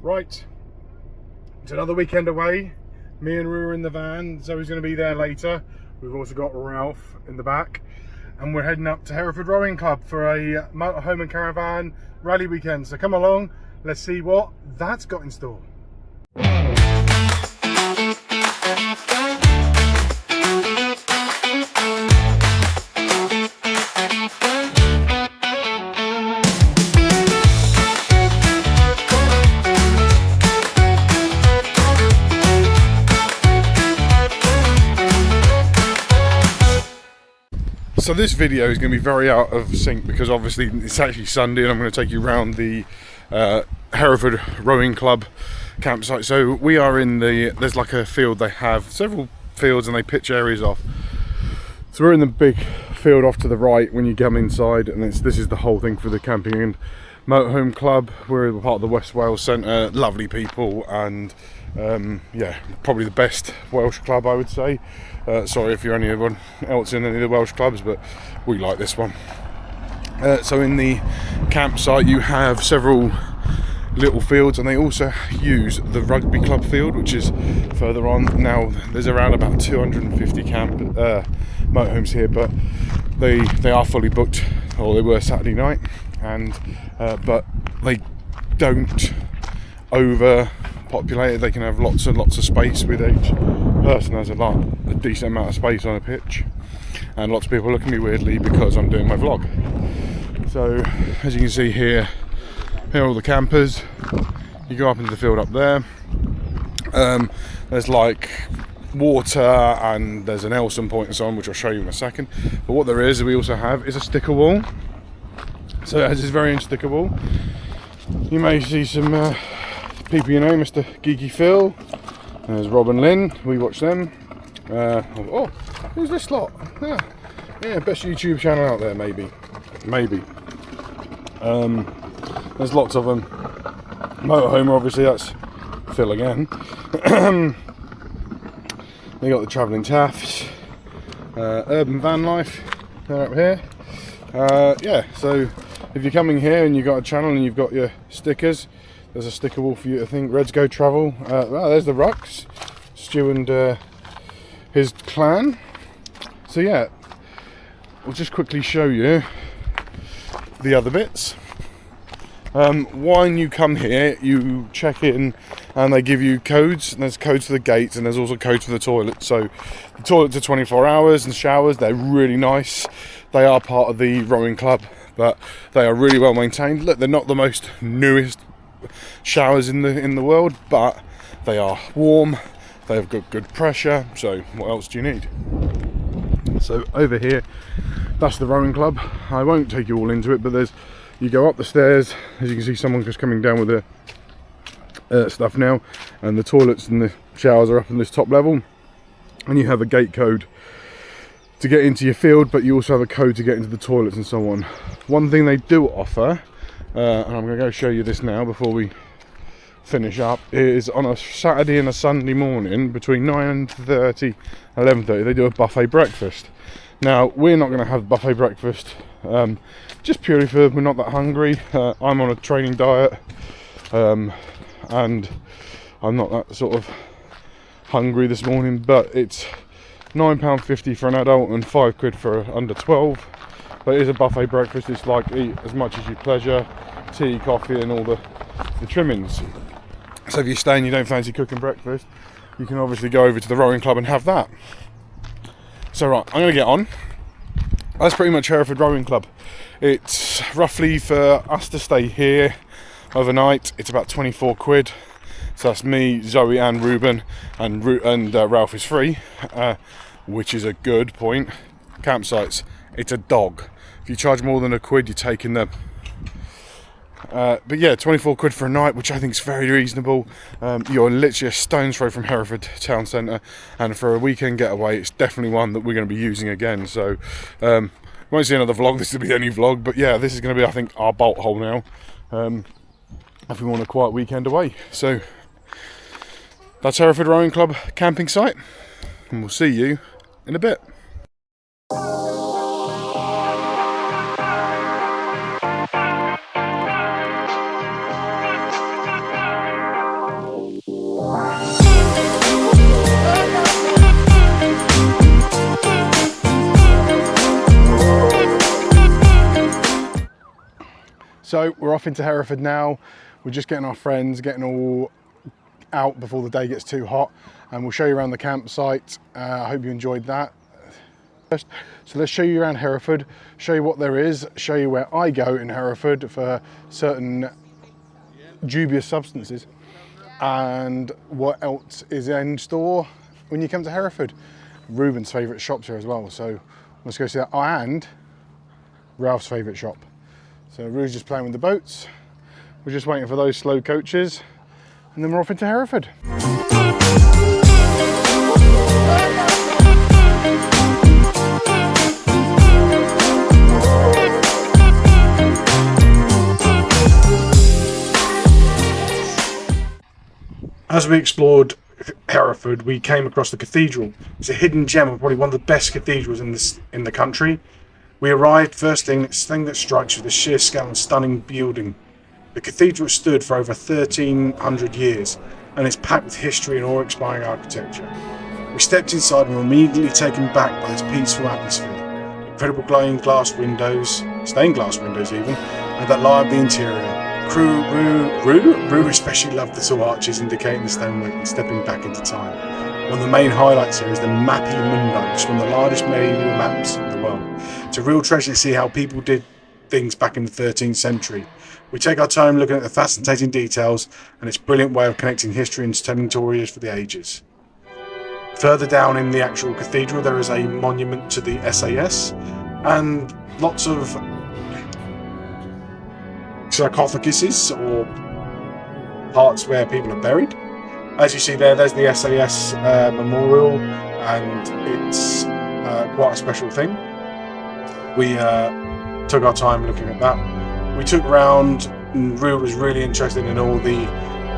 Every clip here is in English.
Right, it's another weekend away. Me and Rue are in the van, Zoe's going to be there later. We've also got Ralph in the back, and we're heading up to Hereford Rowing Club for a motorhome and caravan rally weekend. So come along, let's see what that's got in store. So this video is going to be very out of sync because obviously it's actually Sunday and I'm going to take you around the Hereford Rowing Club campsite. So we are in there's like a field, they have several fields and they pitch areas off. So we're in the big field off to the right when you come inside, and this is the whole thing for the camping and motorhome club. We're part of the West Wales Centre, lovely people, and yeah, probably the best Welsh club, I would say. Sorry if you're anyone else in any of the Welsh clubs, but we like this one. So in the campsite you have several little fields, and they also use the rugby club field, which is further on. Now there's around about 250 motorhomes here, but they are fully booked, or they were Saturday night, and but they don't overpopulate it. They can have lots and lots of space with each person. Has a decent amount of space on a pitch, and lots of people look at me weirdly because I'm doing my vlog. So as you can see here are all the campers. You go up into the field up there. There's like water and there's an Elson point and so on, which I'll show you in a second. But what there is, we also have, is a sticker wall. So it has this very sticker wall. You may see some people you know, Mr. Geeky Phil. There's Rob and Lynn, we watch them. Oh, who's this lot? Yeah, best YouTube channel out there, maybe. There's lots of them. Motorhome, obviously, that's Phil again. They got the travelling taffs. Urban van life, they're up here. Yeah, so if you're coming here and you've got a channel and you've got your stickers, there's a sticker wall for you to think. Reds Go Travel. Well, there's the Rucks, Stu and his clan. So yeah, we'll just quickly show you the other bits. When you come here, you check in and they give you codes, and there's codes for the gates and there's also codes for the toilets. So the toilets are 24 hours and showers, they're really nice. They are part of the rowing club, but they are really well maintained. Look, they're not the most newest showers in the world, but they are warm, they have good pressure, so what else do you need? So over here, that's the rowing club. I won't take you all into it, but you go up the stairs, as you can see someone just coming down with the stuff now, and the toilets and the showers are up in this top level, and you have a gate code to get into your field, but you also have a code to get into the toilets and so on. One thing they do offer, and I'm going to go show you this now before we finish up, is on a Saturday and a Sunday morning between 9:30 and 11:30 they do a buffet breakfast. Now we're not going to have buffet breakfast, just purely for we're not that hungry. I'm on a training diet, and I'm not that sort of hungry this morning, but it's £9.50 for an adult and £5 for under 12. But it is a buffet breakfast. It's like eat as much as you pleasure, tea, coffee and all the trimmings. So if you stay and you don't fancy cooking breakfast, you can obviously go over to the rowing club and have that. So right, I'm going to get on. That's pretty much Hereford Rowing Club. It's roughly, for us to stay here overnight, it's about £24. So that's me, Zoe and Ruben, and Ralph is free, which is a good point. Campsites, it's a dog. If you charge more than £1, you're taking them. But yeah, £24 for a night, which I think is very reasonable. You're literally a stone's throw from Hereford town centre, and for a weekend getaway, it's definitely one that we're going to be using again. So won't see another vlog. This will be the only vlog, but yeah, this is going to be, I think, our bolt hole now, if we want a quiet weekend away. So that's Hereford Rowing Club camping site, and we'll see you in a bit. So we're off into Hereford now. We're just getting our friends, getting all out before the day gets too hot, and we'll show you around the campsite. I hope you enjoyed that. So let's show you around Hereford, show you what there is, show you where I go in Hereford for certain dubious substances, and what else is in store when you come to Hereford. Ruben's favourite shops here as well, so let's go see that. Oh, and Ralph's favourite shop. So Rube's just playing with the boats. We're just waiting for those slow coaches, and then we're off into Hereford. As we explored Hereford, we came across the cathedral. It's a hidden gem of probably one of the best cathedrals in the country. We arrived, first thing that strikes you, the sheer scale and stunning building. The cathedral stood for over 1,300 years and is packed with history and awe-inspiring architecture. We stepped inside and were immediately taken back by its peaceful atmosphere. Incredible glowing glass windows, stained glass windows even, and that light of the interior. Rue especially loved the tall arches indicating the stonework and stepping back into time. One of the main highlights here is the Mappy Mundi, which is one of the largest medieval maps in the world. It's a real treasure to see how people did things back in the 13th century. We take our time looking at the fascinating details and its brilliant way of connecting history and telling stories for the ages. Further down in the actual cathedral there is a monument to the SAS and lots of sarcophaguses or parts where people are buried. As you see there's the SAS memorial, and it's quite a special thing. We took our time looking at that. We took round, and Rue was really interested in all the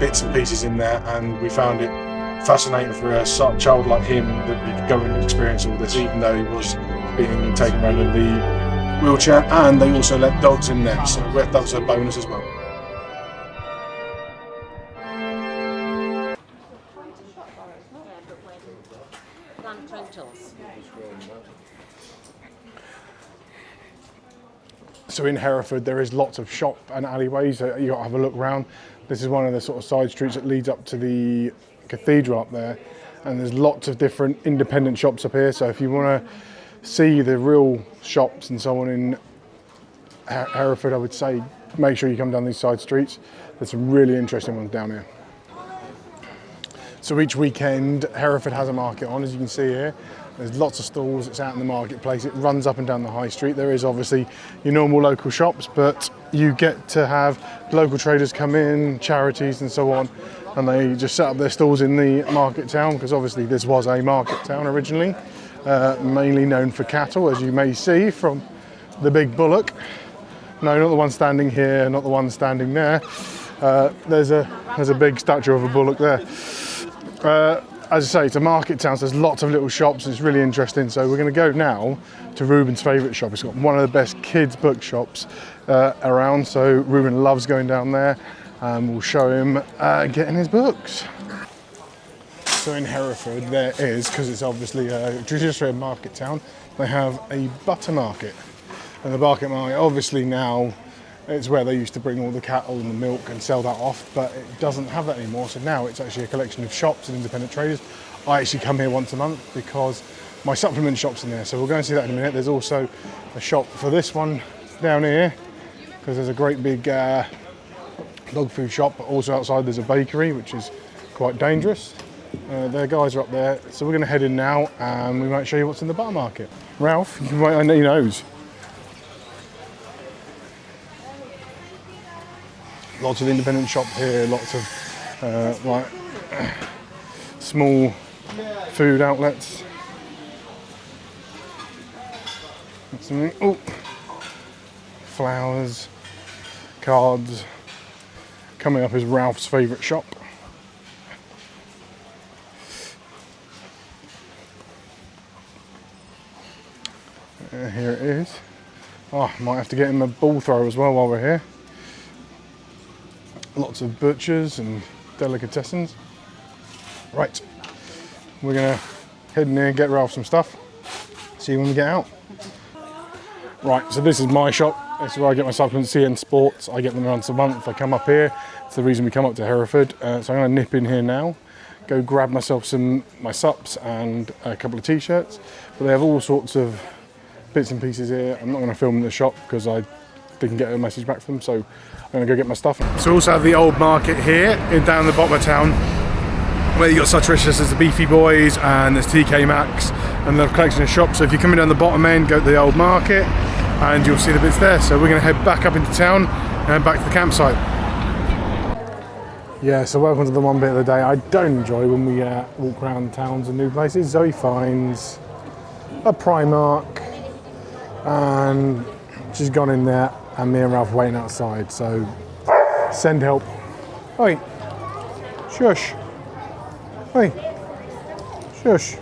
bits and pieces in there, and we found it fascinating for a child like him that we could go and experience all this, even though he was being taken around in the wheelchair, and they also let dogs in there, so that was a bonus as well. So in Hereford there is lots of shop and alleyways, so you got to have a look around. This is one of the sort of side streets that leads up to the cathedral up there, and there's lots of different independent shops up here, so if you want to see the real shops and so on in Hereford, I would say make sure you come down these side streets. There's some really interesting ones down here. So each weekend Hereford has a market on, as you can see here. There's lots of stalls, it's out in the marketplace, it runs up and down the high street. There is obviously your normal local shops, but you get to have local traders come in, charities and so on, and they just set up their stalls in the market town, because obviously this was a market town originally, mainly known for cattle, as you may see from the big bullock. No, not the one standing here, not the one standing there. There's a big statue of a bullock there. As I say, it's a market town, so there's lots of little shops, and it's really interesting. So we're going to go now to Ruben's favourite shop. It's got one of the best kids' book shops around, so Ruben loves going down there, and we'll show him getting his books. So in Hereford there is, because it's obviously a traditional market town, they have a butter market. And the market obviously now, it's where they used to bring all the cattle and the milk and sell that off, but it doesn't have that anymore. So now it's actually a collection of shops and independent traders. I actually come here once a month because my supplement shop's in there. So we'll go and see that in a minute. There's also a shop for this one down here, because there's a great big dog food shop, but also outside there's a bakery, which is quite dangerous. Their guys are up there. So we're going to head in now and we might show you what's in the butter market. Ralph, you might know your nose. Lots of independent shop here, lots of like small food outlets. Oh, flowers, cards. Coming up is Ralph's favourite shop. Here it is. Oh, might have to get him a ball thrower as well while we're here. Lots of butchers and delicatessens. Right, we're gonna head in there and get Ralph some stuff. See you when we get out. Right, so this is my shop. This is where I get my supplements, CN Sports. I get them once a month. I come up here. It's the reason we come up to Hereford. So I'm going to nip in here now, go grab myself my sups and a couple of t-shirts. But they have all sorts of bits and pieces here. I'm not going to film in the shop because I didn't get a message back from them. So I'm going to go get my stuff. So we also have the old market here down the bottom of town, where you got such richness as the Beefy Boys and there's TK Maxx and the collection of shops. So if you're coming down the bottom end, go to the old market and you'll see the bits there. So we're going to head back up into town and back to the campsite. Yeah, so welcome to the one bit of the day I don't enjoy when we walk around towns and new places. Zoe finds a Primark and she's gone in there and me and Ralph are waiting outside. So send help. Oi, shush. Oi, shush.